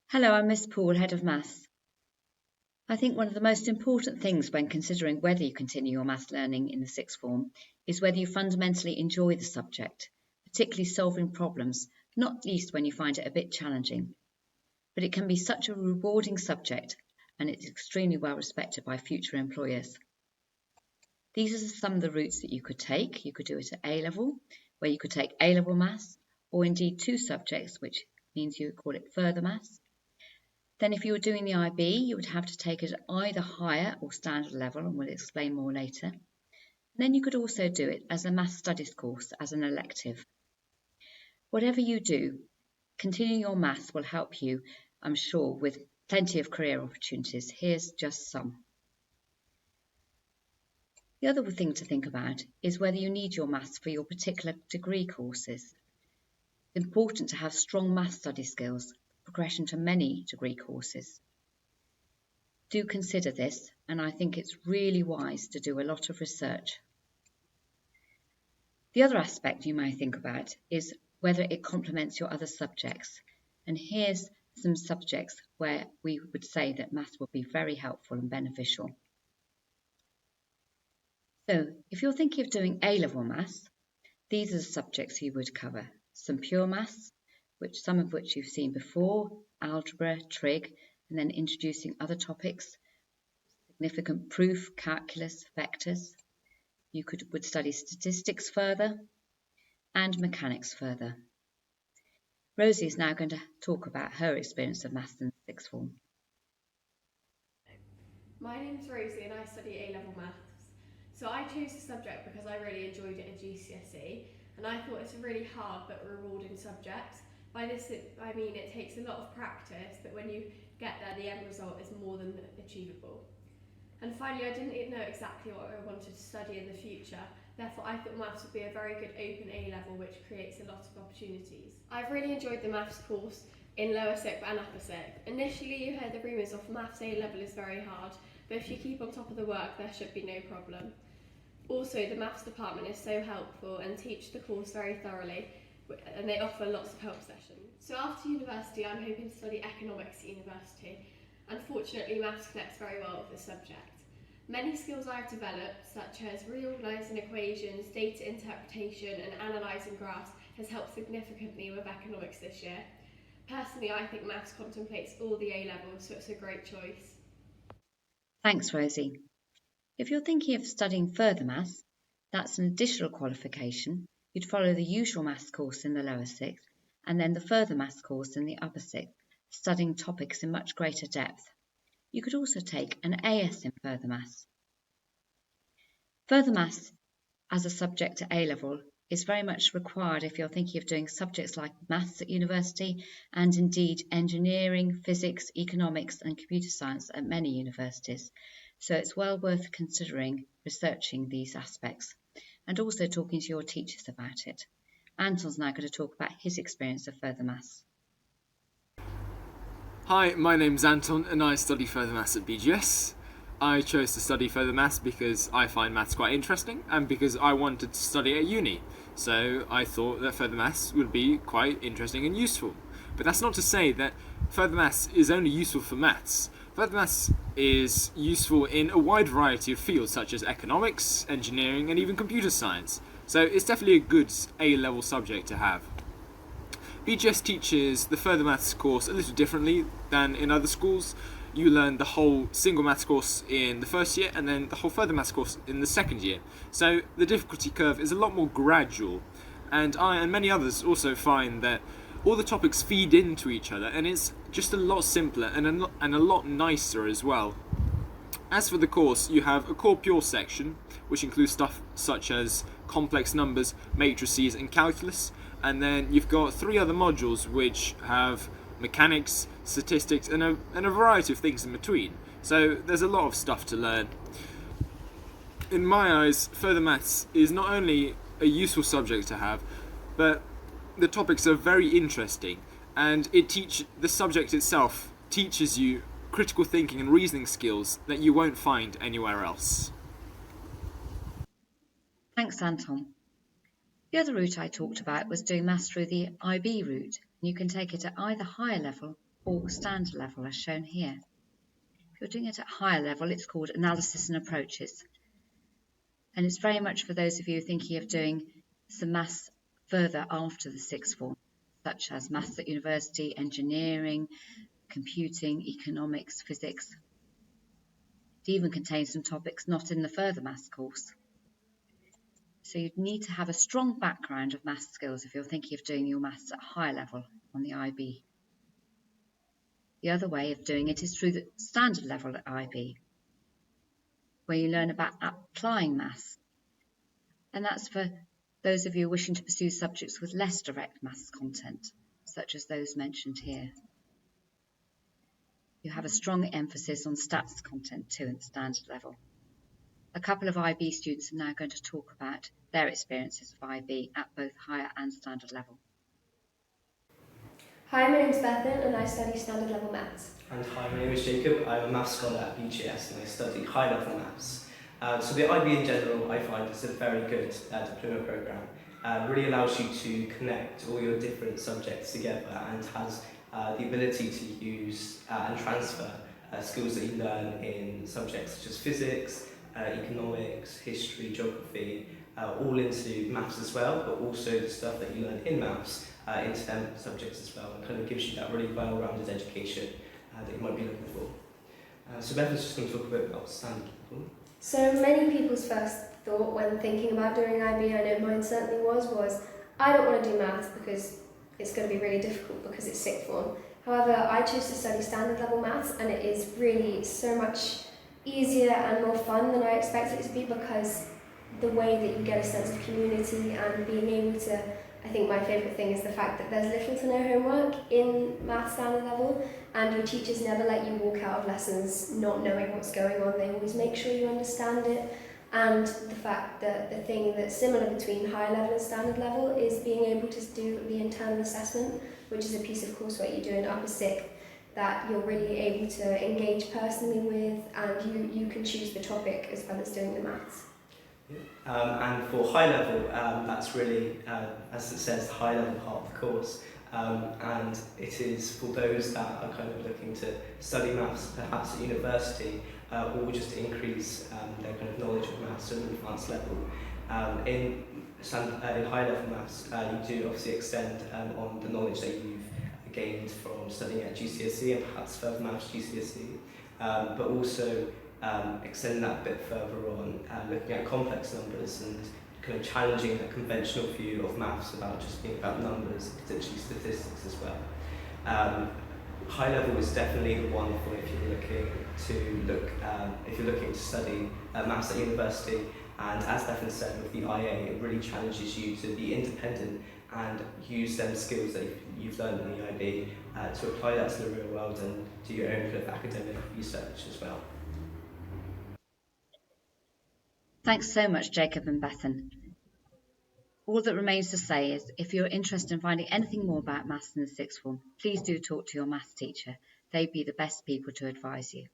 Hello, I'm Miss Poole, Head of Maths. I think one of the most important things when considering whether you continue your maths learning in the sixth form is whether you fundamentally enjoy the subject, particularly solving problems, not least when you find it a bit challenging. But it can be such a rewarding subject and it's extremely well respected by future employers. These are some of the routes that you could take. You could do it at A level, where you could take A level maths, or indeed two subjects, which means you would call it further maths. Then if you were doing the IB, you would have to take it at either higher or standard level, and we'll explain more later. And then you could also do it as a maths studies course, as an elective. Whatever you do, continuing your maths will help you, I'm sure, with plenty of career opportunities. Here's just some. The other thing to think about is whether you need your maths for your particular degree courses. It's important to have strong maths study skills for progression to many degree courses. Do consider this, and I think it's really wise to do a lot of research. The other aspect you may think about is whether it complements your other subjects. And here's some subjects where we would say that maths would be very helpful and beneficial. So if you're thinking of doing A-level maths, these are the subjects you would cover. Some pure maths, some of which you've seen before, algebra, trig, and then introducing other topics, significant proof, calculus, vectors. You would study statistics further and mechanics further. Rosie is now going to talk about her experience of maths in sixth form. My name's Rosie and I study A-level maths. So I chose the subject because I really enjoyed it at GCSE and I thought it's a really hard but rewarding subject. By this I mean it takes a lot of practice, but when you get there the end result is more than achievable. And finally, I didn't know exactly what I wanted to study in the future, therefore I thought maths would be a very good open A-level which creates a lot of opportunities. I've really enjoyed the maths course in lower sixth and upper sixth. Initially you heard the rumours of maths A-level is very hard, but if you keep on top of the work there should be no problem. Also, the maths department is so helpful and teach the course very thoroughly, and they offer lots of help sessions. So after university I'm hoping to study economics at university. Unfortunately, maths connects very well with the subject. Many skills I have developed, such as reorganising equations, data interpretation and analysing graphs, has helped significantly with economics this year. Personally, I think maths contemplates all the A-levels, so it's a great choice. Thanks, Rosie. If you're thinking of studying further maths, that's an additional qualification. You'd follow the usual maths course in the lower sixth and then the further maths course in the upper sixth, studying topics in much greater depth. You could also take an AS in further maths. Further maths as a subject at A-level is very much required if you're thinking of doing subjects like maths at university and indeed engineering, physics, economics and computer science at many universities. So it's well worth considering researching these aspects and also talking to your teachers about it. Anton's now going to talk about his experience of further maths. Hi, my name's Anton and I study further maths at BGS. I chose to study further maths because I find maths quite interesting and because I wanted to study at uni. So I thought that further maths would be quite interesting and useful. But that's not to say that further maths is only useful for maths. Further maths is useful in a wide variety of fields such as economics, engineering and even computer science. So it's definitely a good A-level subject to have. BGS teaches the further maths course a little differently than in other schools. You learn the whole single maths course in the first year and then the whole further maths course in the second year. So the difficulty curve is a lot more gradual. And I and many others also find that all the topics feed into each other and it's just a lot simpler and a lot nicer as well. As for the course, you have a core pure section, which includes stuff such as complex numbers, matrices and calculus. And then you've got 3 other modules which have mechanics, statistics and a variety of things in between. So there's a lot of stuff to learn. In my eyes, further maths is not only a useful subject to have, but the topics are very interesting and the subject itself teaches you critical thinking and reasoning skills that you won't find anywhere else. Thanks, Anton. The other route I talked about was doing maths through the IB route. You can take it at either higher level or standard level, as shown here. If you're doing it at higher level, it's called analysis and approaches. And it's very much for those of you thinking of doing some maths further after the sixth form, such as maths at university, engineering, computing, economics, physics. It even contains some topics not in the further maths course. So you'd need to have a strong background of maths skills if you're thinking of doing your maths at higher level on the IB. The other way of doing it is through the standard level at IB, where you learn about applying maths. And that's for those of you wishing to pursue subjects with less direct maths content, such as those mentioned here. You have a strong emphasis on stats content too at standard level. A couple of IB students are now going to talk about their experiences of IB at both higher and standard level. Hi, my name is Bethan and I study standard level maths. And hi, my name is Jacob. I'm a maths scholar at BGS and I study high level maths. So the IB in general, I find, is a very good diploma programme. Really allows you to connect all your different subjects together and has the ability to use and transfer skills that you learn in subjects such as physics, economics, history, geography, all into maths as well, but also the stuff that you learn in maths into them subjects as well, and kind of gives you that really well-rounded education that you might be looking for. So Beth is just going to talk a bit about standard level. So many people's first thought when thinking about doing IB, I know mine certainly was I don't want to do maths because it's going to be really difficult because it's sixth form. However, I chose to study standard level maths and it is really so much easier and more fun than I expected it to be, because the way that you get a sense of community and being able to, I think my favourite thing is the fact that there's little to no homework in maths standard level, and your teachers never let you walk out of lessons not knowing what's going on. They always make sure you understand it. And the fact that the thing that's similar between high level and standard level is being able to do the internal assessment, which is a piece of coursework you do in upper sixth that you're really able to engage personally with, and you can choose the topic as well as doing the maths. And for high level, that's really, as it says, the high level part of the course. And it is for those that are kind of looking to study maths perhaps at university, or just to increase their kind of knowledge of maths at an advanced level. In high level maths, you do obviously extend on the knowledge that you've gained from studying at GCSE and perhaps further maths GCSE, but also extend that a bit further on, looking at complex numbers and kind of challenging the conventional view of maths about just being about numbers and potentially statistics as well. High level is definitely the one for if you're looking to study maths at university. And as Bethan said, with the IA, it really challenges you to be independent and use them skills that you've learned in the IB to apply that to the real world and do your own kind of academic research as well. Thanks so much, Jacob and Bethan. All that remains to say is, if you're interested in finding anything more about maths in the sixth form, please do talk to your maths teacher. They'd be the best people to advise you.